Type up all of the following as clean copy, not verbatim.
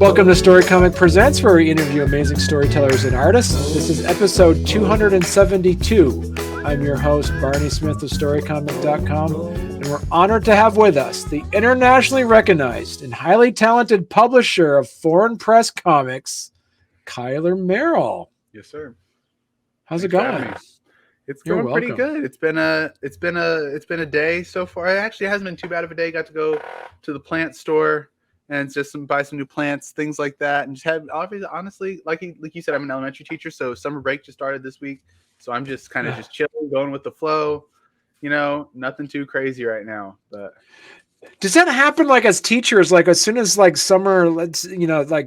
Welcome to Storycomic Presents, where we interview amazing storytellers and artists. This is episode 272. I'm your host, Barney Smith of Storycomic.com, and we're honored to have with us the internationally recognized and highly talented publisher of foreign press comics, Kylar Merrell. Yes, sir. How's it going? It's going pretty good. It's been a day so far. It actually hasn't been too bad of a day. Got to go to the plant store and just buy some new plants, things like that. And just had, honestly, like you said, I'm an elementary teacher, so summer break just started this week. So I'm just kind of just chilling, going with the flow. You know, nothing too crazy right now. But does that happen like as teachers? Like as soon as like summer,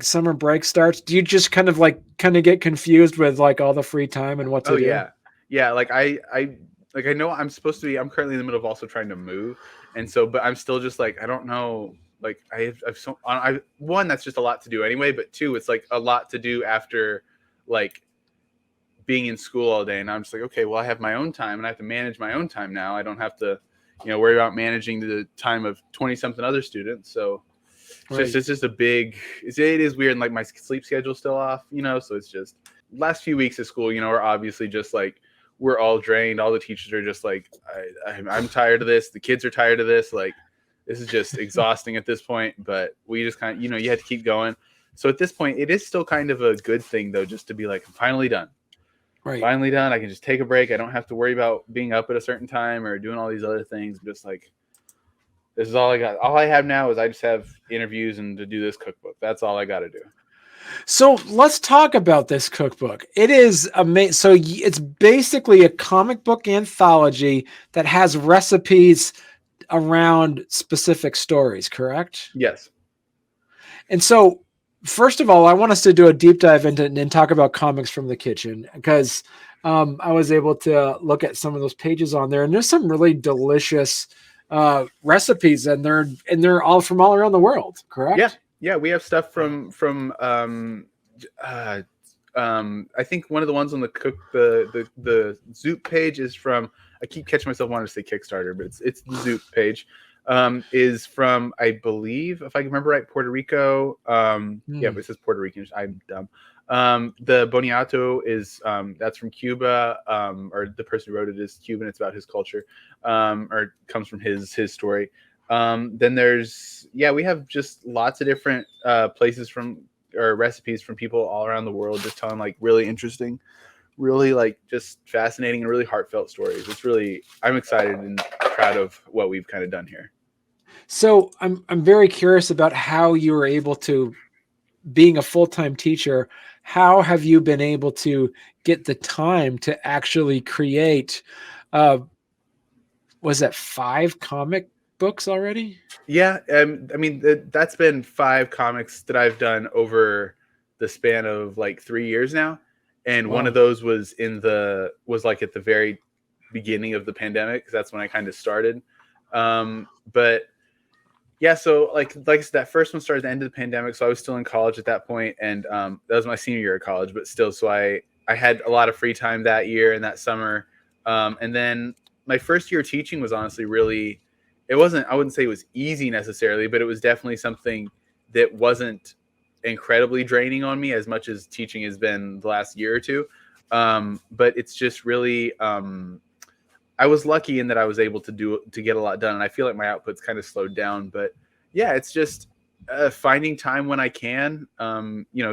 summer break starts, do you just kind of get confused with like all the free time and what to do? Yeah. Like I know I'm supposed to be. I'm currently in the middle of also trying to move, and so, but I'm still just like I don't know. Like one, that's just a lot to do anyway, but two, it's like a lot to do after like being in school all day. And I'm just like, okay, well, I have my own time and I have to manage my own time now. I don't have to, worry about managing the time of 20 something other students. So it's just it is weird. And like my sleep schedule's still off, so it's just last few weeks of school, we're obviously just like, we're all drained. All the teachers are just like, I'm tired of this. The kids are tired of this. Like, this is just exhausting at this point, but we just kind of, you have to keep going. So at this point, it is still kind of a good thing, though, just to be like, I'm finally done. Right. Finally done. I can just take a break. I don't have to worry about being up at a certain time or doing all these other things. I'm just like, this is all I got. All I have now is I just have interviews and to do this cookbook. That's all I got to do. So let's talk about this cookbook. It is amazing. So it's basically a comic book anthology that has recipes around specific stories, correct? Yes. And so, first of all, I want us to do a deep dive into and talk about comics from the kitchen, because I was able to look at some of those pages on there, and there's some really delicious recipes, and they're all from all around the world, correct? Yeah. We have stuff from I think one of the ones on the Zoop page is from. I keep catching myself wanting to say Kickstarter, but it's the Zoop page. Is from, I believe, if I can remember right, Puerto Rico. Yeah, but it says Puerto Rican. I'm dumb. The Boniato is that's from Cuba, or the person who wrote it is Cuban. It's about his culture, or comes from his story. Then we have just lots of different places or recipes from people all around the world, just telling like really interesting, really like just fascinating and really heartfelt stories. I'm excited and proud of what we've kind of done here. So I'm very curious about how you were able to, being a full-time teacher, how have you been able to get the time to actually create, was that 5 comic books already? Yeah. I mean, that's been 5 comics that I've done over the span of like 3 years now. And one of those was like at the very beginning of the pandemic, because that's when I kind of started. But yeah, so like I said, that first one started at the end of the pandemic. So I was still in college at that point, and that was my senior year of college. But still, so I had a lot of free time that year and that summer. And then my first year teaching was honestly really, I wouldn't say it was easy necessarily, but it was definitely something that wasn't incredibly draining on me as much as teaching has been the last year or two. But it's just really, I was lucky in that I was able to get a lot done. And I feel like my output's kind of slowed down, but yeah, it's just finding time when I can,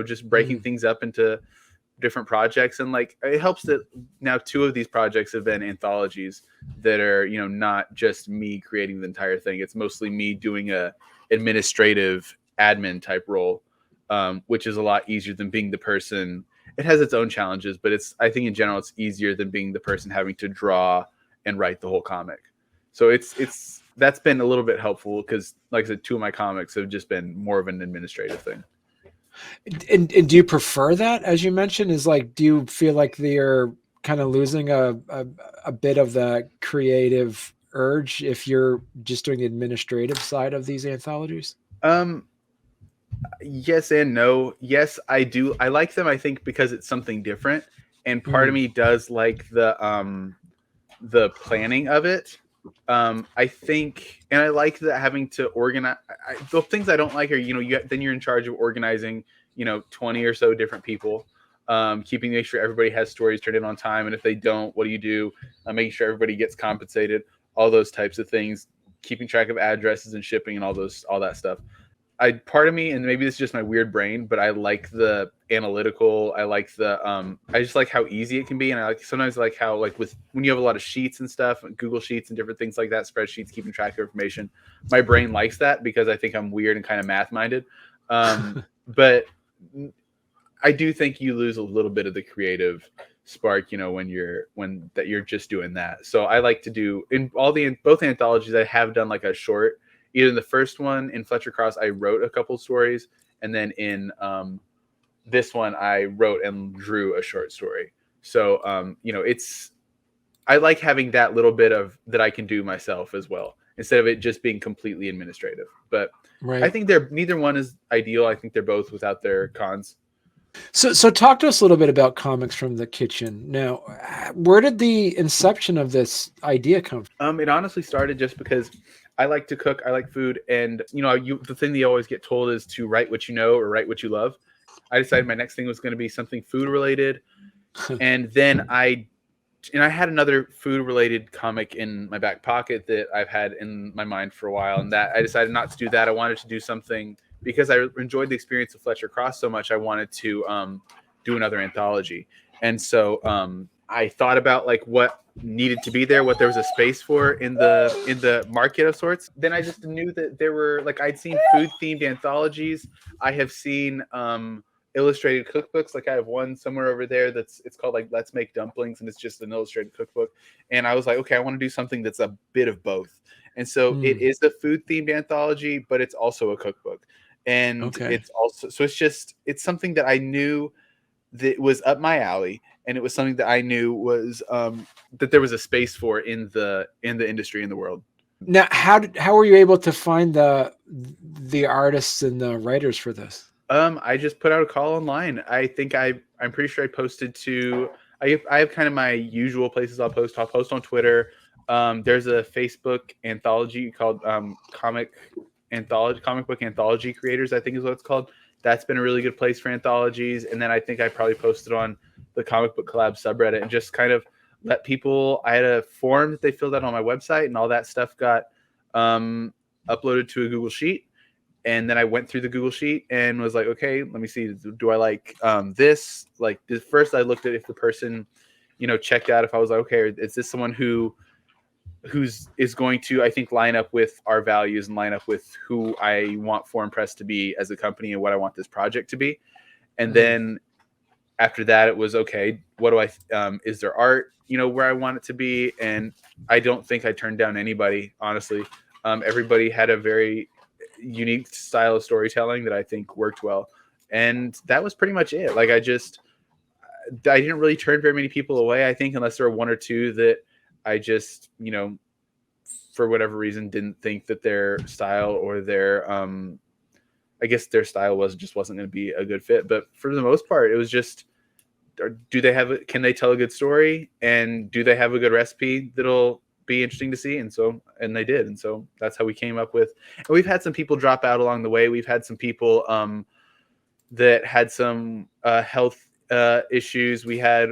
just breaking things up into different projects. And like, it helps that now 2 of these projects have been anthologies that are, not just me creating the entire thing. It's mostly me doing a administrative admin type role. Which is a lot easier than being the person. It has its own challenges, but I think in general, it's easier than being the person having to draw and write the whole comic. So that's been a little bit helpful, because like I said, 2 of my comics have just been more of an administrative thing. And do you prefer that, as you mentioned, do you feel like they're kind of losing a bit of the creative urge if you're just doing the administrative side of these anthologies? Yes and no. Yes, I do. I like them, I think, because it's something different. And part of me does like the planning of it. I think, and I like that having to organize. The things I don't like are, then you're in charge of organizing, 20 or so different people, keeping make sure everybody has stories turned in on time, and if they don't, what do you do? Making sure everybody gets compensated, all those types of things, keeping track of addresses and shipping and all that stuff. Part of me, and maybe this is just my weird brain, but I like the analytical. I like I just like how easy it can be, and I sometimes like how with when you have a lot of sheets and stuff, Google Sheets and different things like that, spreadsheets, keeping track of information. My brain likes that because I think I'm weird and kind of math minded. But I do think you lose a little bit of the creative spark, when you're just doing that. So I like to do in both anthologies. I have done like a short. Either in the first one in Fletcher Cross, I wrote a couple stories, and then in this one, I wrote and drew a short story. So I like having that little bit of that I can do myself as well, instead of it just being completely administrative. But Right. I think neither one is ideal. I think they're both without their cons. So talk to us a little bit about Comics from the Kitchen. Now, where did the inception of this idea come from? It honestly started just because I like to cook, I like food, and the thing that you always get told is to write what you know or write what you love. I decided my next thing was going to be something food related, and then I had another food related comic in my back pocket that I've had in my mind for a while, and that I decided not to do that. I wanted to do something because I enjoyed the experience of Fletcher Cross so much. I wanted to do another anthology, and so I thought about like what needed to be there, what there was a space for in the market of sorts. Then I just knew that there were I'd seen food themed anthologies. I have seen illustrated cookbooks. Like I have one somewhere over there it's called like Let's Make Dumplings, and it's just an illustrated cookbook. And I was like, okay, I want to do something that's a bit of both. And so it is a food themed anthology, but it's also a cookbook. And it's also it's something that I knew that was up my alley, and it was something that I knew was that there was a space for in the industry, in the world. Now, how were you able to find the artists and the writers for this? I just put out a call online. I think I'm pretty sure I posted to. I have kind of my usual places I'll post. I'll post on Twitter. There's a Facebook anthology called Comic Book Anthology Creators, I think is what it's called. That's been a really good place for anthologies. And then I think I probably posted on the Comic Book Collab subreddit and just kind of let people. I had a form that they filled out on my website, and all that stuff got uploaded to a Google Sheet. And then I went through the Google Sheet and was like, okay, let me see. Do I like this? Like first I looked at if the person, checked out, if I was like, okay, is this someone is going to, I think, line up with our values and line up with who I want Foreign Press to be as a company and what I want this project to be. And then after that, it was, okay, what do is there art, where I want it to be? And I don't think I turned down anybody, honestly. Everybody had a very unique style of storytelling that I think worked well. And that was pretty much it. I didn't really turn very many people away, I think, unless there were one or two that I just, for whatever reason, didn't think that their style or their, I guess their style wasn't going to be a good fit. But for the most part, it was just, can they tell a good story? And do they have a good recipe that'll be interesting to see? And they did. And so that's how we came up with, and we've had some people drop out along the way. We've had some people that had some health issues. We had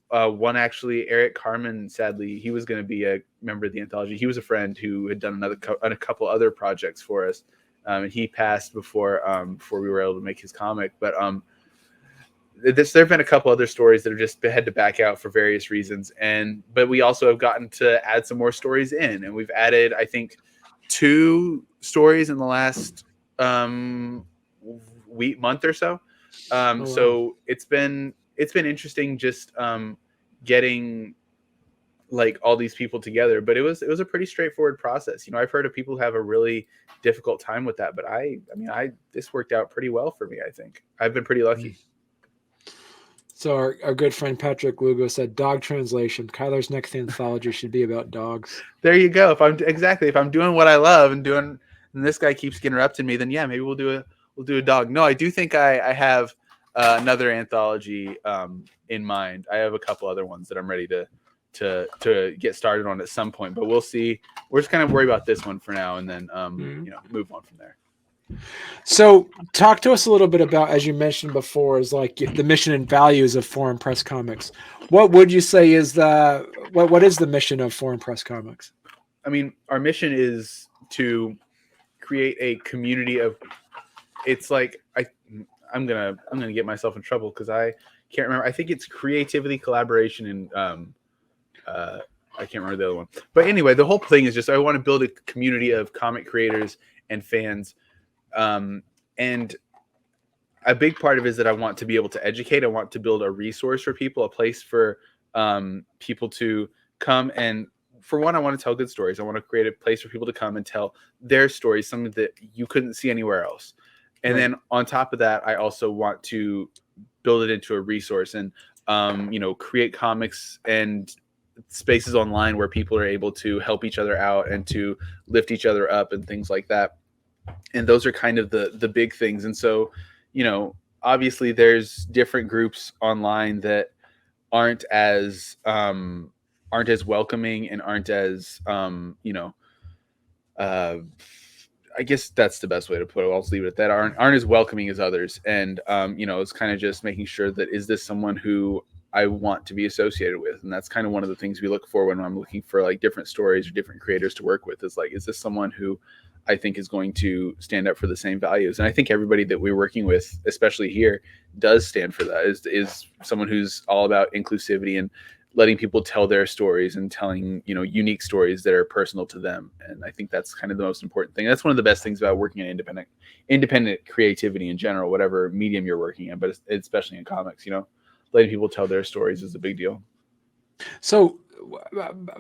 one, actually, Eric Carmen. Sadly, he was going to be a member of the anthology. He was a friend who had done a couple other projects for us, and he passed before we were able to make his comic. But there have been a couple other stories that have just had to back out for various reasons, but we also have gotten to add some more stories in, and we've added, I think, 2 stories in the last month or so. So it's been interesting just getting all these people together, but it was a pretty straightforward process. I've heard of people who have a really difficult time with that, but this worked out pretty well for me. I think I've been pretty lucky. So our good friend Patrick Lugo said, "Dog translation. Kylar's next anthology should be about dogs." There you go. If I'm doing what I love and this guy keeps interrupting me, then yeah, maybe we'll do we'll do a dog. No, I do think I have another anthology in mind. I have a couple other ones that I'm ready to get started on at some point, but we'll see. We're just kind of worried about this one for now, and then move on from there. So talk to us a little bit about, as you mentioned before, is like the mission and values of Foreign Press Comics. What would you say is what is the mission of Foreign Press Comics? I mean, our mission is to create a community of. It's like I'm gonna get myself in trouble because I can't remember. I think it's creativity, collaboration, and I can't remember the other one. But anyway, the whole thing is just I want to build a community of comic creators and fans. And a big part of it is that I want to be able to educate. I want to build a resource for people, a place for people to come. And for one, I want to tell good stories. I want to create a place for people to come and tell their stories, something that you couldn't see anywhere else. And then on top of that, I also want to build it into a resource and, create comics and spaces online where people are able to help each other out and to lift each other up and things like that. And those are kind of the big things. And so, obviously there's different groups online that aren't as welcoming and aren't as, I guess that's the best way to put it. I'll just leave it at that. Aren't as welcoming as others. And, it's kind of just making sure that, is this someone who I want to be associated with? And that's kind of one of the things we look for when I'm looking for like different stories or different creators to work with, is like, is this someone who I think is going to stand up for the same values? And I think everybody that we're working with, especially here, does stand for that, is someone who's all about inclusivity and letting people tell their stories and telling, unique stories that are personal to them. And I think that's kind of the most important thing. That's one of the best things about working in independent creativity in general, whatever medium you're working in, but especially in comics, letting people tell their stories is a big deal. So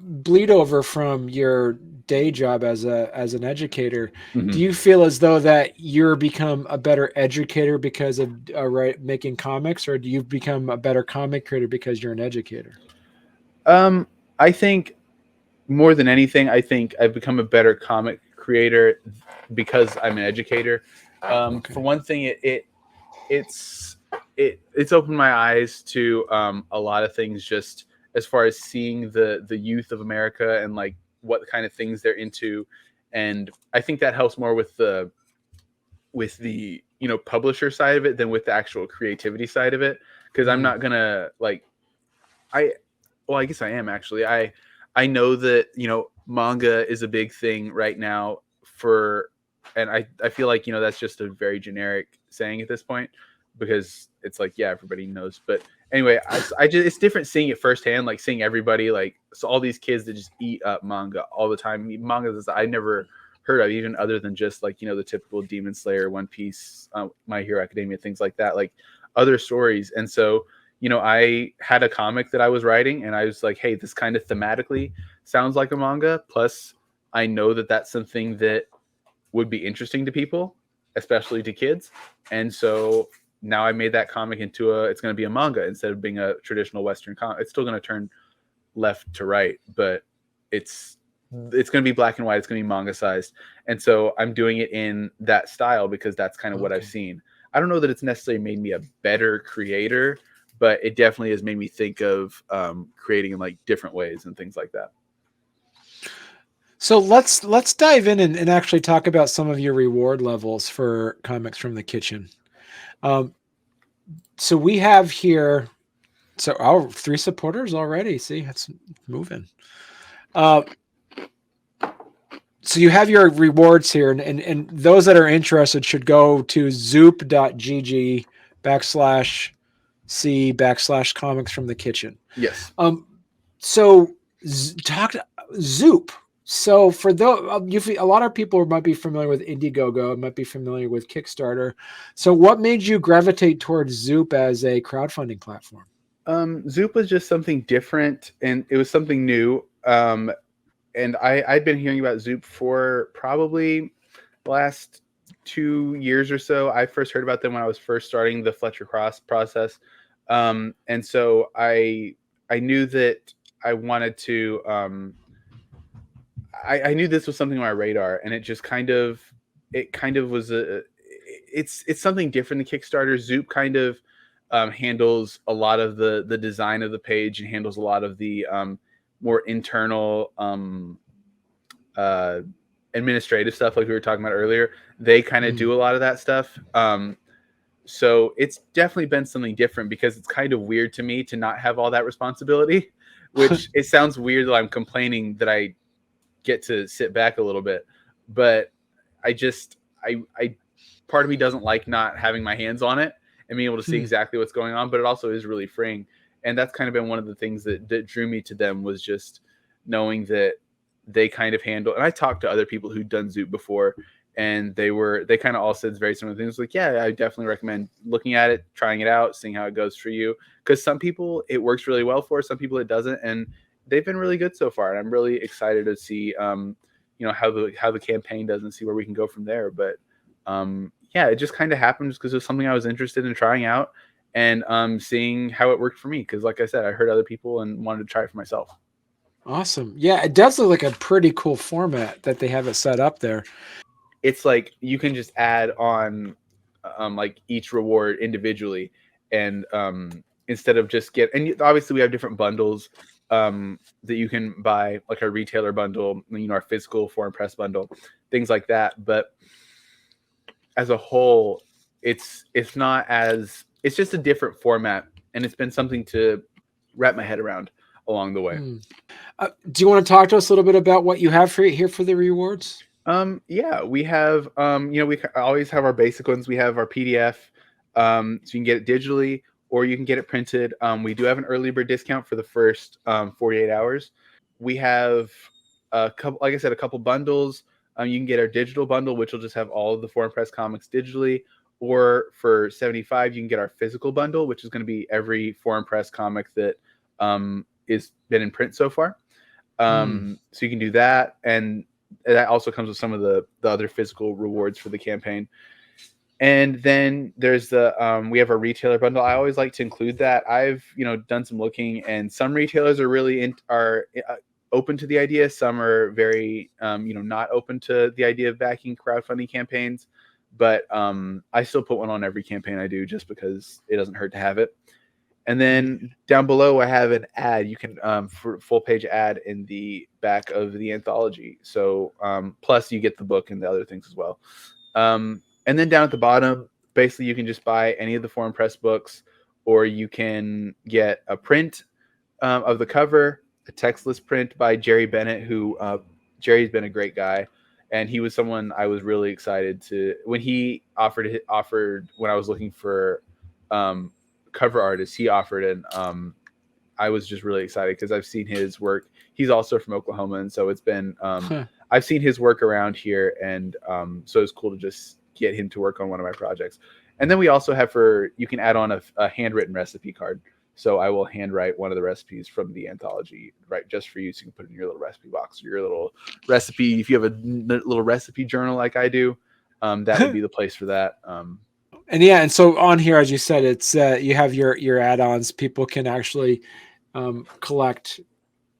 bleed over from your day job as an educator, do you feel as though that you're become a better educator because of making comics, or do you become a better comic creator because you're an educator? I think more than anything, I think I've become a better comic creator because I'm an educator. For one thing, it's opened my eyes to a lot of things, just as far as seeing the youth of America and like what kind of things they're into. And I think that helps more with the publisher side of it than with the actual creativity side of it. Cause I'm not gonna I guess I am actually. I know that, manga is a big thing right now and I feel like, that's just a very generic saying at this point, because it's like, yeah, everybody knows. But anyway, I just, it's different seeing it firsthand, like seeing everybody, like, so all these kids that just eat up manga all the time. Manga that I never heard of, even other than just like, the typical Demon Slayer, One Piece, My Hero Academia, things like that, like other stories. And so, I had a comic that I was writing and I was like, hey, this kind of thematically sounds like a manga. Plus, I know that that's something that would be interesting to people, especially to kids. And so now I made that comic into it's going to be a manga instead of being a traditional Western comic. It's still going to turn left to right, but it's going to be black and white. It's going to be manga sized. And so I'm doing it in that style because that's kind of what I've seen. I don't know that it's necessarily made me a better creator, but it definitely has made me think of creating in like different ways and things like that. So let's dive in and actually talk about some of your reward levels for Comics from the Kitchen. So we have here, our 3 supporters already. See, it's moving. So you have your rewards here, and those that are interested should go to zoop.gg/C/Comics from the Kitchen. Yes. So talk to Zoop. So for those, a lot of people might be familiar with Indiegogo, might be familiar with Kickstarter. So what made you gravitate towards Zoop as a crowdfunding platform? Zoop was just something different, and it was something new. And I'd been hearing about Zoop for probably the last 2 years or so. I first heard about them when I was first starting the Fletcher Cross process. And so I knew that I wanted to, I knew this was something on my radar, and it just kind of was it's something different than Kickstarter. Zoop kind of handles a lot of the design of the page and handles a lot of the more internal administrative stuff, like we were talking about earlier. They kind of do a lot of that stuff. So it's definitely been something different, because it's kind of weird to me to not have all that responsibility, which it sounds weird that I'm complaining that I get to sit back a little bit, but I part of me doesn't like not having my hands on it and being able to see exactly what's going on, but it also is really freeing. And that's kind of been one of the things that drew me to them, was just knowing that they kind of handle, and I talked to other people who'd done Zoop before, and they kind of all said very similar things. Like, yeah, I definitely recommend looking at it, trying it out, seeing how it goes for you. Because some people it works really well for, some people it doesn't, and they've been really good so far. And I'm really excited to see, how the campaign does and see where we can go from there. But yeah, it just kind of happened just because it was something I was interested in trying out, and seeing how it worked for me. Because like I said, I heard other people and wanted to try it for myself. Awesome. Yeah, it does look like a pretty cool format that they have it set up there. It's like you can just add on like each reward individually, and instead of just and obviously we have different bundles that you can buy, like our retailer bundle, our physical foreign press bundle, things like that. But as a whole, it's just a different format, and it's been something to wrap my head around along the way. Do you want to talk to us a little bit about what you have here for the rewards? Yeah, we have, we always have our basic ones. We have our PDF, so you can get it digitally or you can get it printed. We do have an early bird discount for the first 48 hours. We have a couple bundles. You can get our digital bundle, which will just have all of the foreign press comics digitally, or for $75, you can get our physical bundle, which is going to be every foreign press comic that is been in print so far. So you can do that, and that also comes with some of the other physical rewards for the campaign. And then there's we have a retailer bundle. I always like to include that. I've done some looking, and some retailers are really open to the idea. Some are very not open to the idea of backing crowdfunding campaigns. But I still put one on every campaign I do, just because it doesn't hurt to have it. And then down below, I have an ad. You can for full page ad in the back of the anthology. So plus you get the book and the other things as well. And then down at the bottom, basically you can just buy any of the foreign press books, or you can get a print of the cover, a textless print by Jerry Bennett, who Jerry's been a great guy. And he was someone I was really excited to, when he offered when I was looking for cover artists, he offered, and I was just really excited because I've seen his work. He's also from Oklahoma, and so it's been I've seen his work around here, and so it's cool to just get him to work on one of my projects. And then we also have you can add on a handwritten recipe card. So I will handwrite one of the recipes from the anthology, right, just for you, so you can put it in your little recipe box, or your little recipe. If you have a little recipe journal like I do, that would be the place for that. And so on here, as you said, it's you have your add-ons. People can actually collect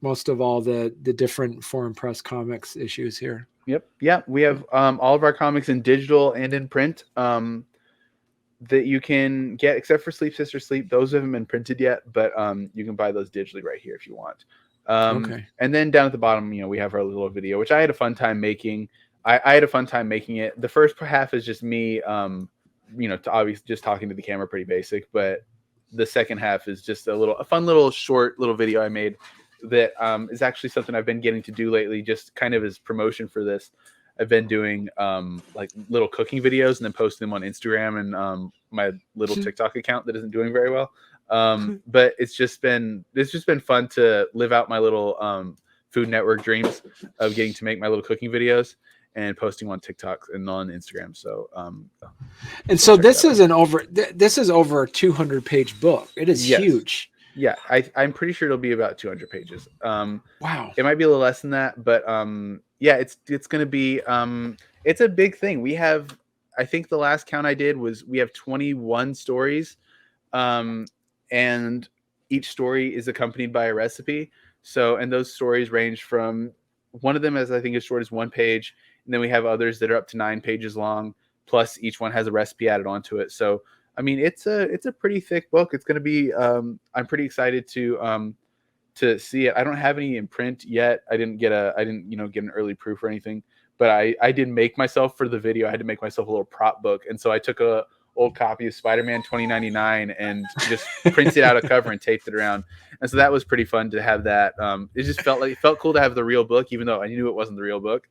most of all the different foreign press comics issues here. Yep. Yeah. We have all of our comics in digital and in print that you can get, except for Sleep Sister Sleep. Those haven't been printed yet, but you can buy those digitally right here if you want. Okay. And then down at the bottom, we have our little video, which I had a fun time making. I had a fun time making it. The first half is just me, obviously just talking to the camera, pretty basic, but the second half is just a fun little short little video I made that is actually something I've been getting to do lately, just kind of as promotion for this. I've been doing like little cooking videos and then posting them on Instagram and my little TikTok account that isn't doing very well. But it's just been fun to live out my little Food Network dreams of getting to make my little cooking videos and posting on TikTok and on Instagram. So and so this is over a 200-page book. It is huge. Yeah, I'm pretty sure it'll be about 200 pages. Wow. It might be a little less than that, but yeah, it's going to be it's a big thing. We have, I think the last count I did was we have 21 stories, and each story is accompanied by a recipe. So, and those stories range from, one of them is, I think, as short as 1 page, and then we have others that are up to 9 pages long, plus each one has a recipe added onto it. So I mean, it's a pretty thick book. It's going to be I'm pretty excited to see it. I don't have any in print yet. I didn't get an early proof or anything, but I did make myself for the video. I had to make myself a little prop book. And so I took a old copy of Spider-Man 2099 and just printed out a cover and taped it around. And so that was pretty fun to have that. It just it felt cool to have the real book, even though I knew it wasn't the real book.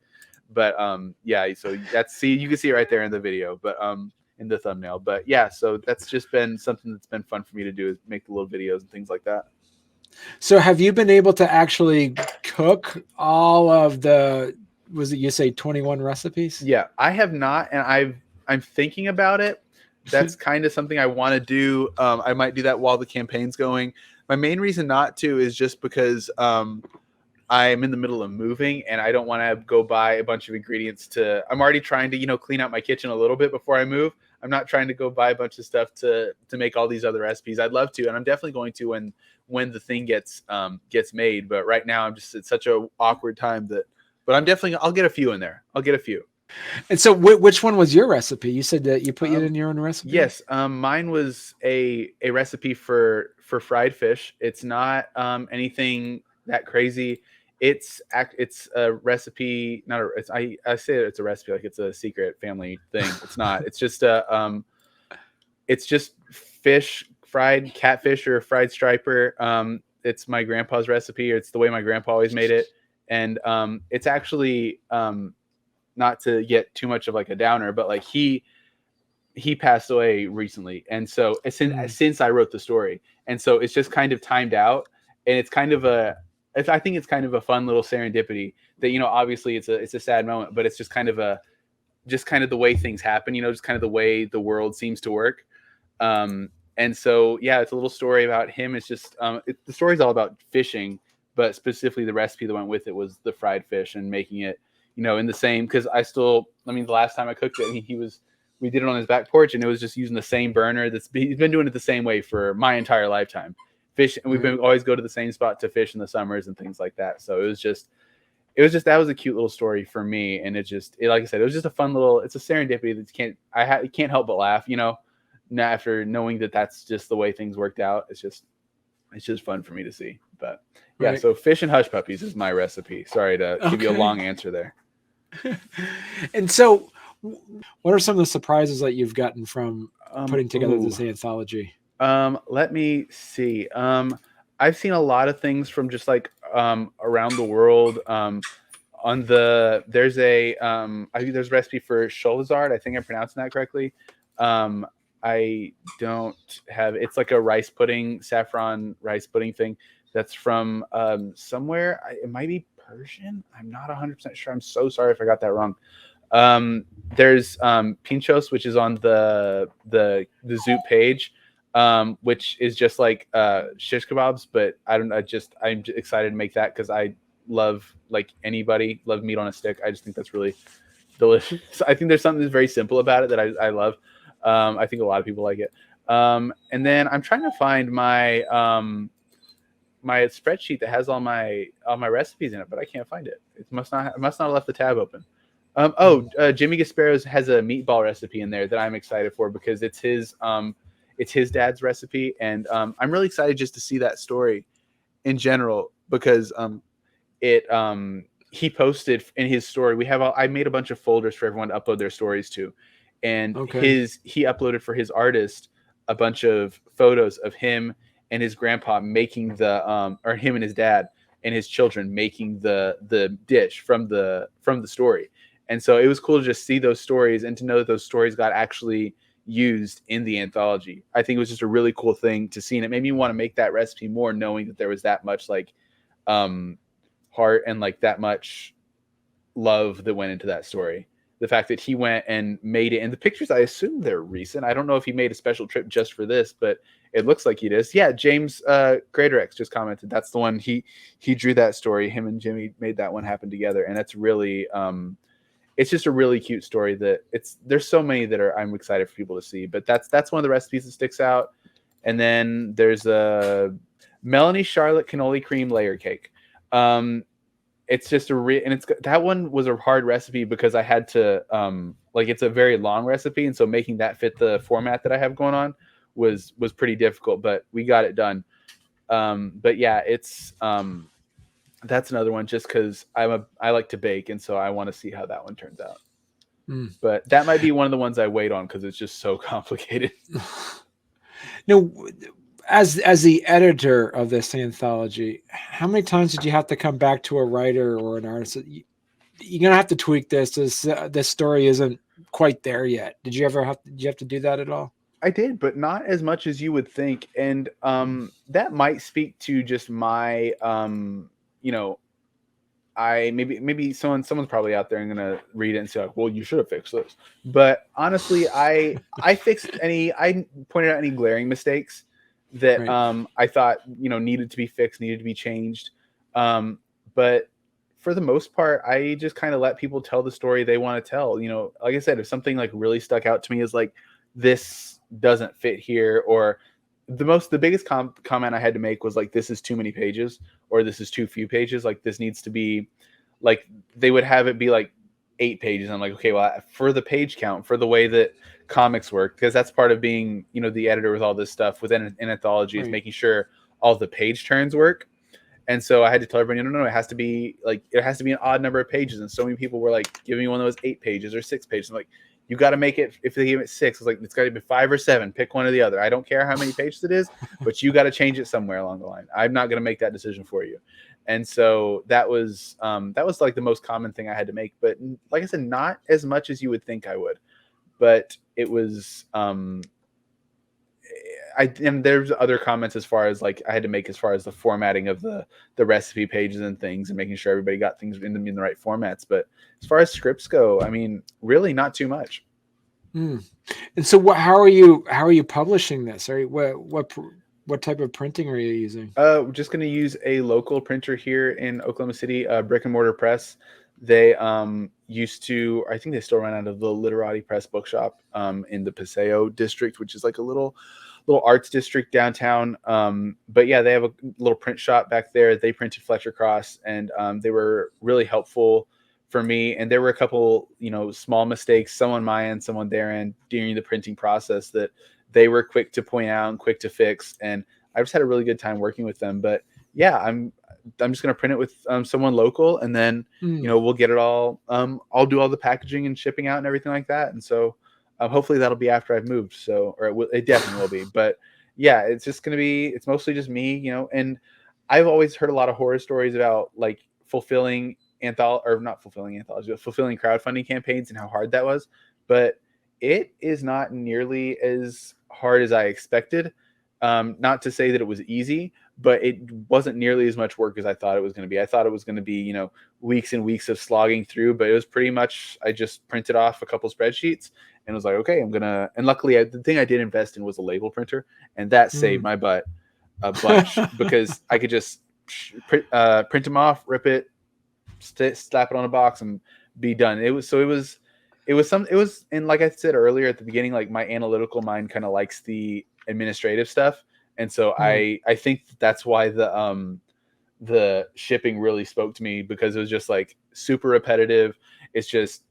But yeah, so you can see it right there in the video, but in the thumbnail. But yeah, so that's just been something that's been fun for me to do, is make the little videos and things like that. So have you been able to actually cook all of the, was it, you say 21 recipes? Yeah, I have not, and I'm thinking about it. That's kind of something I want to do. I might do that while the campaign's going. My main reason not to is just because I'm in the middle of moving and I don't want to go buy a bunch of ingredients I'm already trying to, clean out my kitchen a little bit before I move. I'm not trying to go buy a bunch of stuff to make all these other recipes. I'd love to, and I'm definitely going to when the thing gets made. But right now it's such a awkward time but I'll get a few in there. I'll get a few. And so which one was your recipe? You said that you put it in your own recipe? Yes. Mine was a recipe for fried fish. It's not anything that crazy. It's a recipe, I say that it's a recipe like it's a secret family thing. It's not. It's just it's just fish, fried catfish or fried striper. It's my grandpa's recipe. It's the way my grandpa always made it. And it's actually not to get too much of like a downer, but like he passed away recently. And so since I wrote the story, and so it's just kind of timed out, and it's kind of I think it's kind of a fun little serendipity that, obviously it's a sad moment, but it's just kind of the way things happen, just kind of the way the world seems to work. And so, yeah, it's a little story about him. It's just, the story's all about fishing, but specifically the recipe that went with it was the fried fish and making it, in the same, because the last time I cooked it, we did it on his back porch, and it was just using the same burner. He's been doing it the same way for my entire lifetime. Fish, and we've been always go to the same spot to fish in the summers and things like that. So it was just that was a cute little story for me, and like I said, it was just a fun little. It's a serendipity that you can't help but laugh, after knowing that that's just the way things worked out. It's just fun for me to see. But yeah, right. So fish and hush puppies is my recipe. Sorry to give you a long answer there. And so, what are some of the surprises that you've gotten from putting together this anthology? Let me see. I've seen a lot of things from just like around the world. There's a recipe for Cholazard. I think I'm pronouncing that correctly. I don't have. It's like a rice pudding, saffron rice pudding thing. That's from somewhere. It might be Persian. I'm not 100% sure. I'm so sorry if I got that wrong. There's pinchos, which is on the Zoot page, which is just like shish kebabs, but I'm excited to make that because I love meat on a stick. I just think that's really delicious. I think there's something that's very simple about it that I love. I think a lot of people like it. And then I'm trying to find my my spreadsheet that has all my recipes in it, but I can't find it. It must not have left the tab open. Jimmy Gasparo's has a meatball recipe in there that I'm excited for because it's his dad's recipe, and I'm really excited just to see that story in general because he posted in his story. I made a bunch of folders for everyone to upload their stories to, and he uploaded for his artist a bunch of photos of him and his grandpa making or him and his dad and his children making the dish from the story. And so it was cool to just see those stories and to know that those stories got actually used in the anthology. I think it was just a really cool thing to see, and it made me want to make that recipe more, knowing that there was that much heart and like that much love that went into that story. The fact that he went and made it, and the pictures, I assume they're recent. I don't know if he made a special trip just for this, but it looks like he does. Yeah, James Gregory just commented that's the one he drew that story. Him and Jimmy made that one happen together, and that's really it's just a really cute story there's so many that I'm excited for people to see, but that's one of the recipes that sticks out. And then there's a Melanie Charlotte cannoli cream layer cake. it's just that one was a hard recipe because I had to it's a very long recipe, and so making that fit the format that I have going on was pretty difficult, but we got it done. But yeah, it's that's another one just because I like to bake, and so I want to see how that one turns out. But that might be one of the ones I wait on because it's just so complicated. No, as the editor of this anthology, how many times did you have to come back to a writer or an artist? You're gonna have to tweak this. This story isn't quite there yet. Did you have to do that at all? I did, but not as much as you would think, and that might speak to just my maybe someone's probably out there and gonna read it and say like, well, you should have fixed this. But honestly, I pointed out any glaring mistakes that right. I thought needed to be fixed, needed to be changed. But for the most part, I just kind of let people tell the story they want to tell. Like I said, if something like really stuck out to me is like, this doesn't fit here, or the biggest comment I had to make was like, this is too many pages, or this is too few pages. Like, this needs to be like, they would have it be like 8 pages. I'm like, okay, well, for the page count, for the way that comics work, because that's part of being, the editor with all this stuff within an anthology, is making sure all the page turns work. And so I had to tell everybody, no, it has to be an odd number of pages. And so many people were like giving me one of those 8 pages or 6 pages. I'm like, you got to make it, if they give it 6, it's like, it's got to be 5 or 7, pick one or the other. I don't care how many pages it is, but you got to change it somewhere along the line. I'm not going to make that decision for you. And so that was like the most common thing I had to make. But like I said, not as much as you would think I would, but it was, and there's other comments as far as like I had to make as far as the formatting of the recipe pages and things, and making sure everybody got things in the right formats. But as far as scripts go, I mean, really not too much. And so how are you publishing this? What type of printing are you using? We're just going to use a local printer here in Oklahoma City, Brick and Mortar Press. They used to, I think they still run out of the Literati Press bookshop in the Paseo district, which is like a little arts district downtown. But yeah, they have a little print shop back there. They printed Fletcher Cross, and they were really helpful for me. And there were a couple, small mistakes, some on my end, some on their end during the printing process that they were quick to point out and quick to fix. And I just had a really good time working with them. But yeah, I'm just going to print it with someone local, and then, we'll get it all. I'll do all the packaging and shipping out and everything like that. And so hopefully that'll be after I've moved. So, or it definitely will be. But yeah, it's just going to be, it's mostly just me, and I've always heard a lot of horror stories about like fulfilling crowdfunding campaigns and how hard that was. But it is not nearly as hard as I expected. Not to say that it was easy, but it wasn't nearly as much work as I thought it was going to be. I thought it was going to be, weeks and weeks of slogging through, but it was pretty much, I just printed off a couple spreadsheets and was like, okay, and luckily the thing I did invest in was a label printer, and that saved my butt a bunch because I could just print them off, rip it, slap it on a box, and be done. And like I said earlier at the beginning, like my analytical mind kind of likes the administrative stuff. And so I think that's why the shipping really spoke to me, because it was just like super repetitive. It's just,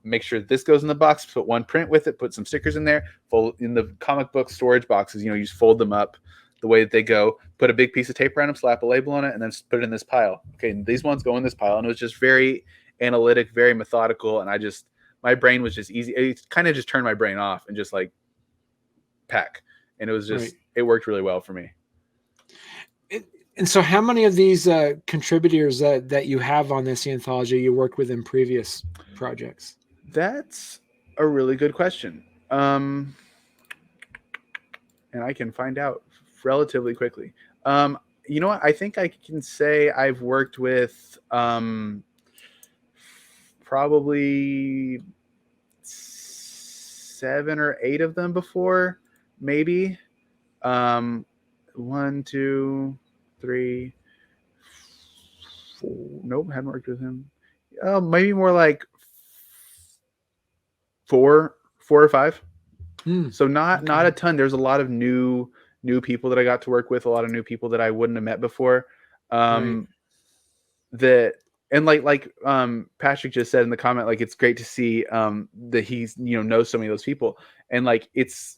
make sure this goes in the box, put one print with it, put some stickers in there, fold in the comic book storage boxes, you just fold them up the way that they go, put a big piece of tape around them, slap a label on it, and then just put it in this pile. Okay, and these ones go in this pile. And it was just very analytic, very methodical. And my brain was just easy. It kind of just turned my brain off and just like pack. And it was just, It worked really well for me. And so how many of these contributors that you have on this anthology you worked with in previous projects? That's a really good question. And I can find out relatively quickly. You know what? I think I can say I've worked with probably 7 or 8 of them before, maybe. 1, 2, 3, 4. Nope, hadn't worked with him. Maybe more like 4 or 5. So not a ton. There's a lot of new people that I got to work with, a lot of new people that I wouldn't have met before. That and like Patrick just said in the comment, like it's great to see that he's knows so many of those people, and like it's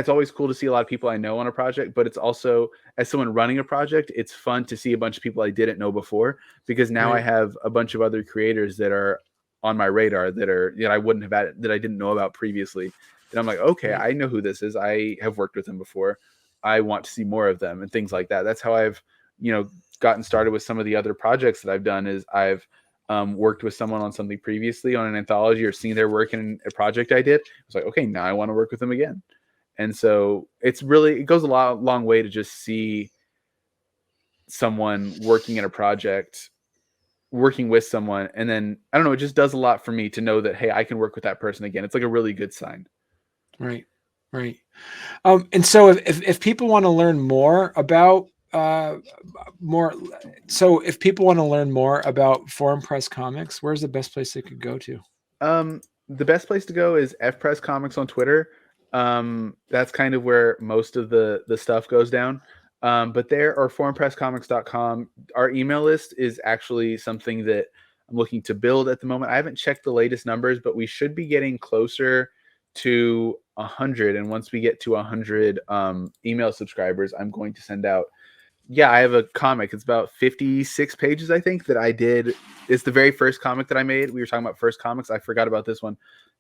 always cool to see a lot of people I know on a project, but it's also, as someone running a project, it's fun to see a bunch of people I didn't know before, because now I have a bunch of other creators that are on my radar that are I wouldn't have had, that I didn't know about previously, and I'm like, okay, I know who this is, I have worked with them before, I want to see more of them and things like that. That's how I've gotten started with some of the other projects that I've done, is I've worked with someone on something previously on an anthology, or seen their work in a project I did. It's like, okay, now I want to work with them again. And so it goes a long way to just see someone working in a project, working with someone. And then, I don't know, it just does a lot for me to know that, hey, I can work with that person again. It's like a really good sign. Right. And so if people want to learn more about if people want to learn more about Foreign Press Comics, where's the best place they could go to? The best place to go is FPress Comics on Twitter. That's kind of where most of the stuff goes down. But there, or foreignpresscomics.com. Our email list is actually something that I'm looking to build at the moment. I haven't checked the latest numbers, but we should be getting closer to 100. And once we get to 100 email subscribers, I'm going to send out. Yeah, I have a comic. It's about 56 pages, I think, that I did. It's the very first comic that I made. We were talking about first comics. I forgot about this one,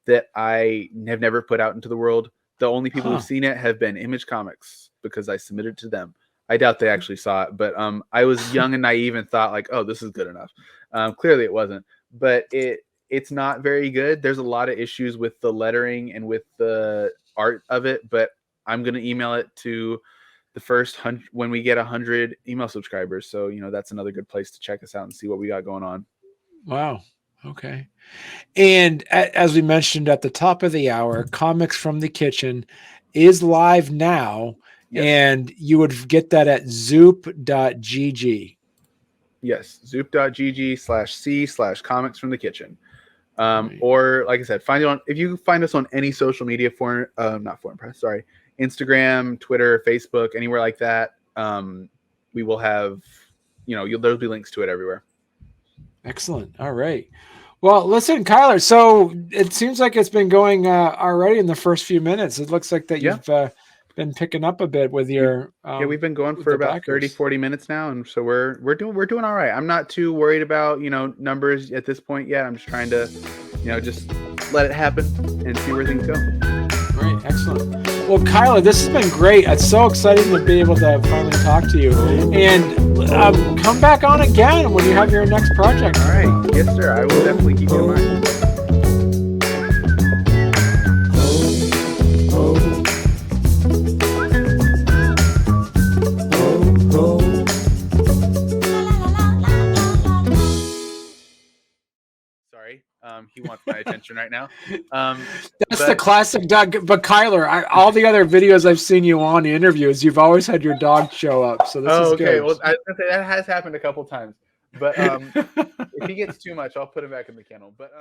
that I have never put out into the world. The only people who've seen it have been Image Comics, because I submitted to them. I doubt they actually saw it, but I was young and naive and thought like, oh, this is good enough. Clearly it wasn't, but it's not very good. There's a lot of issues with the lettering and with the art of it, but I'm going to email it to the first 100 when we get 100 email subscribers. So, that's another good place to check us out and see what we got going on. Wow. Okay. And as we mentioned at the top of the hour, Comics from the Kitchen is live now. Yes. And you would get that at zoop.gg. Yes. zoop.gg/c/comics from the kitchen. Or like I said, if you find us on any social media Instagram, Twitter, Facebook, anywhere like that, we will have, there'll be links to it everywhere. Excellent. All right. Well, listen, Kylar, so it seems like it's been going already in the first few minutes. It looks like that you've been picking up a bit with your we've been going for about 30-40 minutes now, and so we're doing all right. I'm not too worried about numbers at this point yet. I'm just trying to just let it happen and see where things go. Right. Excellent. Well, Kylar, this has been great. It's so exciting to be able to finally talk to you, and come back on again when you have your next project. All right. Yes, sir. I will definitely keep you in mind. He wants my attention right now. That's the classic dog. But Kylar, all the other videos I've seen you on, the interviews, you've always had your dog show up. So this is okay. Good. Well, that has happened a couple times. But if he gets too much, I'll put him back in the kennel. But